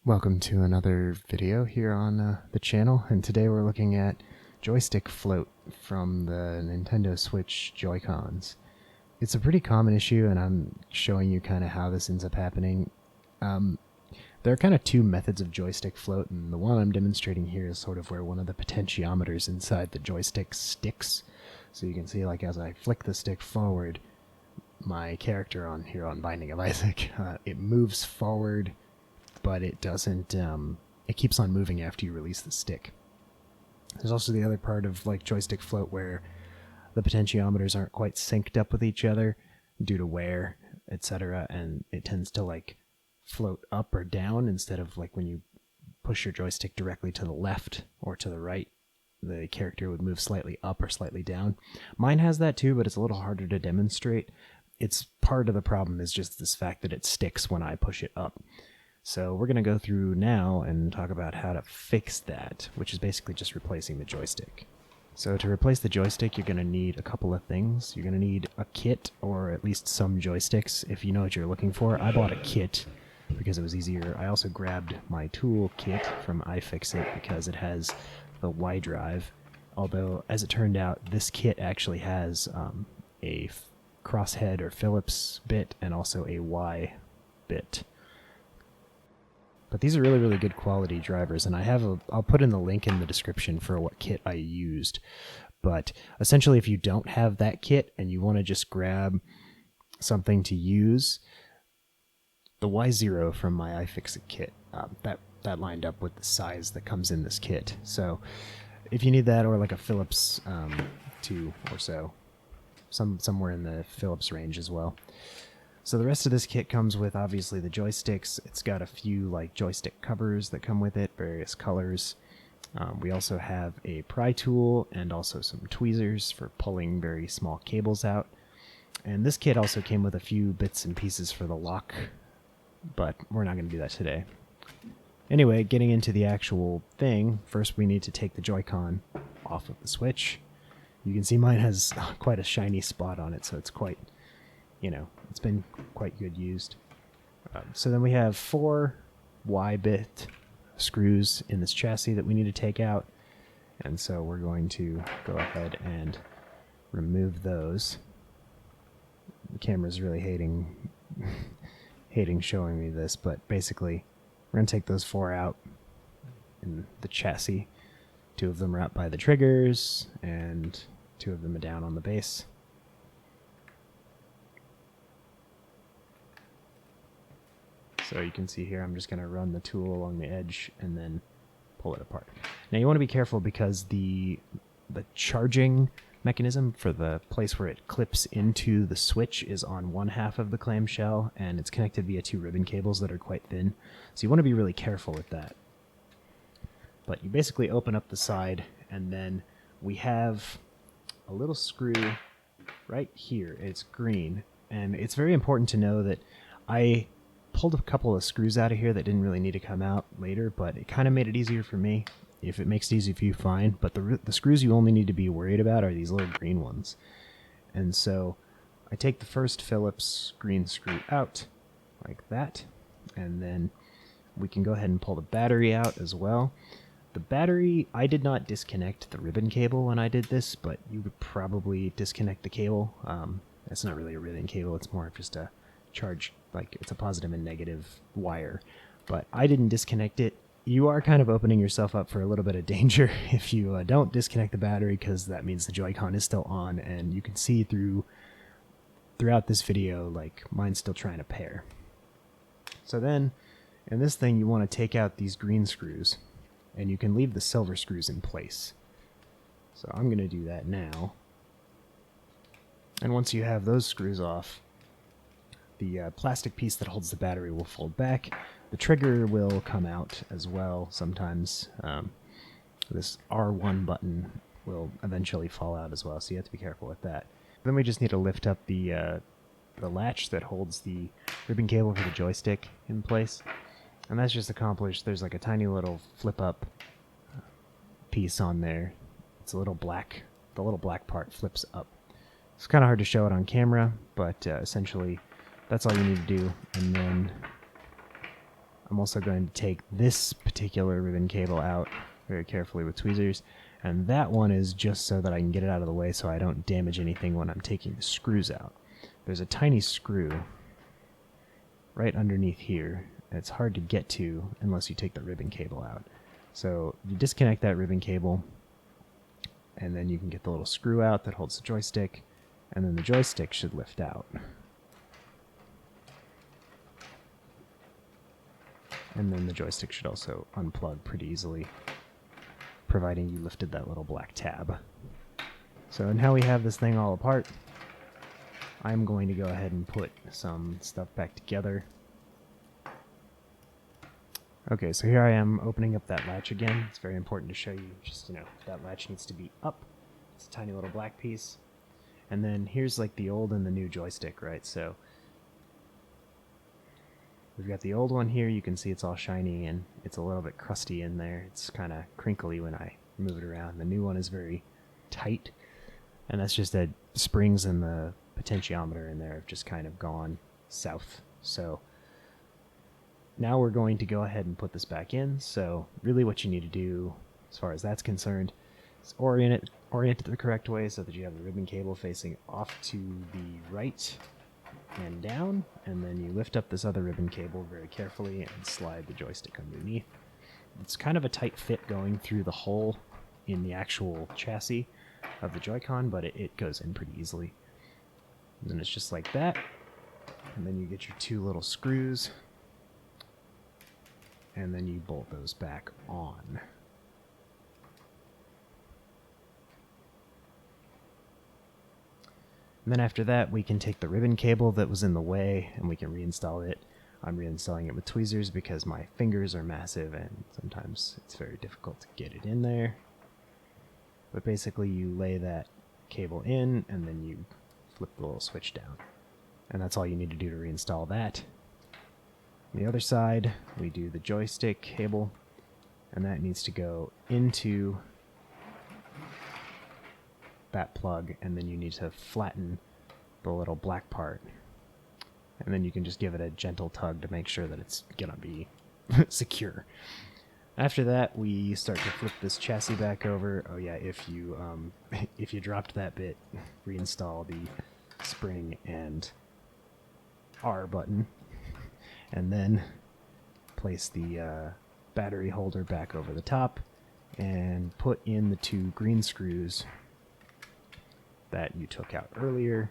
Welcome to another video here on the channel, and today we're looking at joystick float from the Nintendo Switch Joy-Cons. It's a pretty common issue, and I'm showing you kind of how this ends up happening. There are kind of two methods of joystick float, and the one I'm demonstrating here is sort of where one of the potentiometers inside the joystick sticks. So you can see, like, as I flick the stick forward, my character on Binding of Isaac, it moves forward, but it doesn't, it keeps on moving after you release the stick. There's also the other part of like joystick float where the potentiometers aren't quite synced up with each other due to wear, etc., and it tends to like float up or down instead of like when you push your joystick directly to the left or to the right, the character would move slightly up or slightly down. Mine has that too, but it's a little harder to demonstrate. It's part of the problem is just this fact that it sticks when I push it up. So we're going to go through now and talk about how to fix that, which is basically just replacing the joystick. So to replace the joystick, you're going to need a couple of things. You're going to need a kit, or at least some joysticks, if you know what you're looking for. I bought a kit because it was easier. I also grabbed my tool kit from iFixit because it has the Y drive. Although, as it turned out, this kit actually has a crosshead or Phillips bit and also a Y bit. But these are really, really good quality drivers, and I'll put in the link in the description for what kit I used. But essentially, if you don't have that kit and you want to just grab something to use, the Y0 from my iFixit kit, that lined up with the size that comes in this kit. So if you need that, or like a Phillips 2 or so, somewhere in the Phillips range as well. So the rest of this kit comes with obviously the joysticks. It's got a few like joystick covers that come with it, various colors. We also have a pry tool and also some tweezers for pulling very small cables out. And this kit also came with a few bits and pieces for the lock, but we're not going to do that today. Anyway, getting into the actual thing, first we need to take the Joy-Con off of the Switch. You can see mine has quite a shiny spot on it, so it's quite, it's been quite good used. So then we have 4 Y-bit screws in this chassis that we need to take out. And so we're going to go ahead and remove those. The camera's really hating showing me this, but basically we're going to take those 4 out in the chassis. 2 of them are up by the triggers, and 2 of them are down on the base. So you can see here, I'm just going to run the tool along the edge and then pull it apart. Now you want to be careful because the charging mechanism for the place where it clips into the switch is on one half of the clamshell, and it's connected via 2 ribbon cables that are quite thin. So you want to be really careful with that. But you basically open up the side, and then we have a little screw right here. It's green, and it's very important to know that I pulled a couple of screws out of here that didn't really need to come out later, but it kind of made it easier for me. If it makes it easy for you, fine. But the screws you only need to be worried about are these little green ones. And so I take the first Phillips green screw out, like that, and then we can go ahead and pull the battery out as well. The battery, I did not disconnect the ribbon cable when I did this, but you would probably disconnect the cable. It's not really a ribbon cable, it's more of just a charge, like it's a positive and negative wire. But I didn't disconnect it. You are kind of opening yourself up for a little bit of danger if you don't disconnect the battery, because that means the Joy-Con is still on, and you can see throughout this video, like mine's still trying to pair. So then, in this thing, you want to take out these green screws, and you can leave the silver screws in place. So I'm going to do that now. And once you have those screws off, the plastic piece that holds the battery will fold back. The trigger will come out as well sometimes. This R1 button will eventually fall out as well, so you have to be careful with that. Then we just need to lift up the latch that holds the ribbon cable for the joystick in place. And that's just accomplished. There's like a tiny little flip-up piece on there. It's a little black. The little black part flips up. It's kind of hard to show it on camera, but essentially that's all you need to do. And then I'm also going to take this particular ribbon cable out very carefully with tweezers, and that one is just so that I can get it out of the way so I don't damage anything when I'm taking the screws out. There's a tiny screw right underneath here. It's hard to get to unless you take the ribbon cable out. So you disconnect that ribbon cable, and then you can get the little screw out that holds the joystick, and then the joystick should lift out. And then the joystick should also unplug pretty easily, providing you lifted that little black tab. So now we have this thing all apart, I'm going to go ahead and put some stuff back together. Okay, so here I am opening up that latch again. It's very important to show you just, that latch needs to be up. It's a tiny little black piece. And then here's like the old and the new joystick, right? So we've got the old one here. You can see it's all shiny and it's a little bit crusty in there. It's kind of crinkly when I move it around. The new one is very tight, and that's just that springs and the potentiometer in there have just kind of gone south. So now we're going to go ahead and put this back in. So really what you need to do as far as that's concerned is orient it the correct way so that you have the ribbon cable facing off to the right and down, and then you lift up this other ribbon cable very carefully and slide the joystick underneath. It's kind of a tight fit going through the hole in the actual chassis of the Joy-Con, but it goes in pretty easily. And then it's just like that, and then you get your two little screws, and then you bolt those back on. And then after that, we can take the ribbon cable that was in the way and we can reinstall it. I'm reinstalling it with tweezers because my fingers are massive and sometimes it's very difficult to get it in there. But basically you lay that cable in and then you flip the little switch down. And that's all you need to do to reinstall that. On the other side, we do the joystick cable, and that needs to go into that plug, and then you need to flatten the little black part, and then you can just give it a gentle tug to make sure that it's gonna be secure. After that, we start to flip this chassis back over. Oh yeah, if you dropped that bit, reinstall the spring and R button, and then place the battery holder back over the top and put in the two green screws that you took out earlier.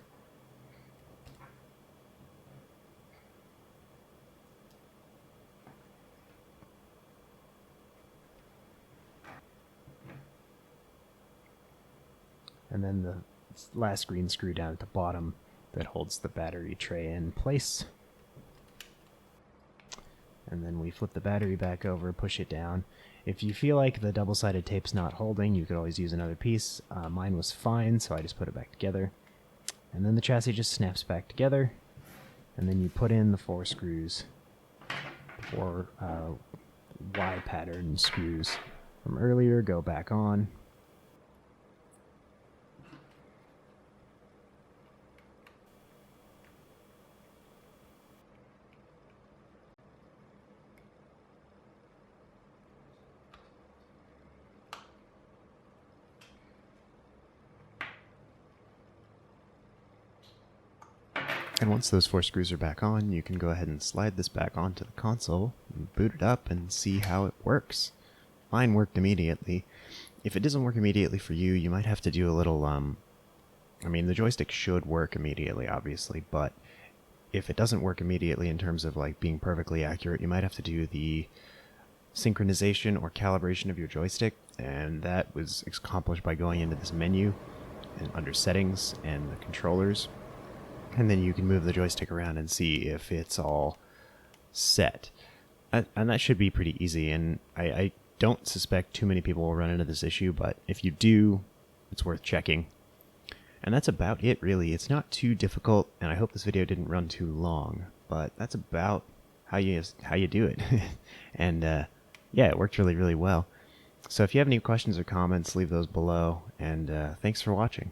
And then the last green screw down at the bottom that holds the battery tray in place. And then we flip the battery back over, push it down. If you feel like the double-sided tape's not holding, you could always use another piece. Mine was fine, so I just put it back together. And then the chassis just snaps back together. And then you put in the four screws, four Y pattern screws from earlier, go back on. And once those four screws are back on, you can go ahead and slide this back onto the console, and boot it up, and see how it works. Mine worked immediately. If it doesn't work immediately for you, you might have to do a little, the joystick should work immediately, obviously, but if it doesn't work immediately in terms of like being perfectly accurate, you might have to do the synchronization or calibration of your joystick, and that was accomplished by going into this menu and under settings and the controllers. And then you can move the joystick around and see if it's all set. And that should be pretty easy, and I don't suspect too many people will run into this issue, but if you do, it's worth checking. And that's about it, really. It's not too difficult, and I hope this video didn't run too long, but that's about how you do it. And yeah, it worked really, really well. So if you have any questions or comments, leave those below, and thanks for watching.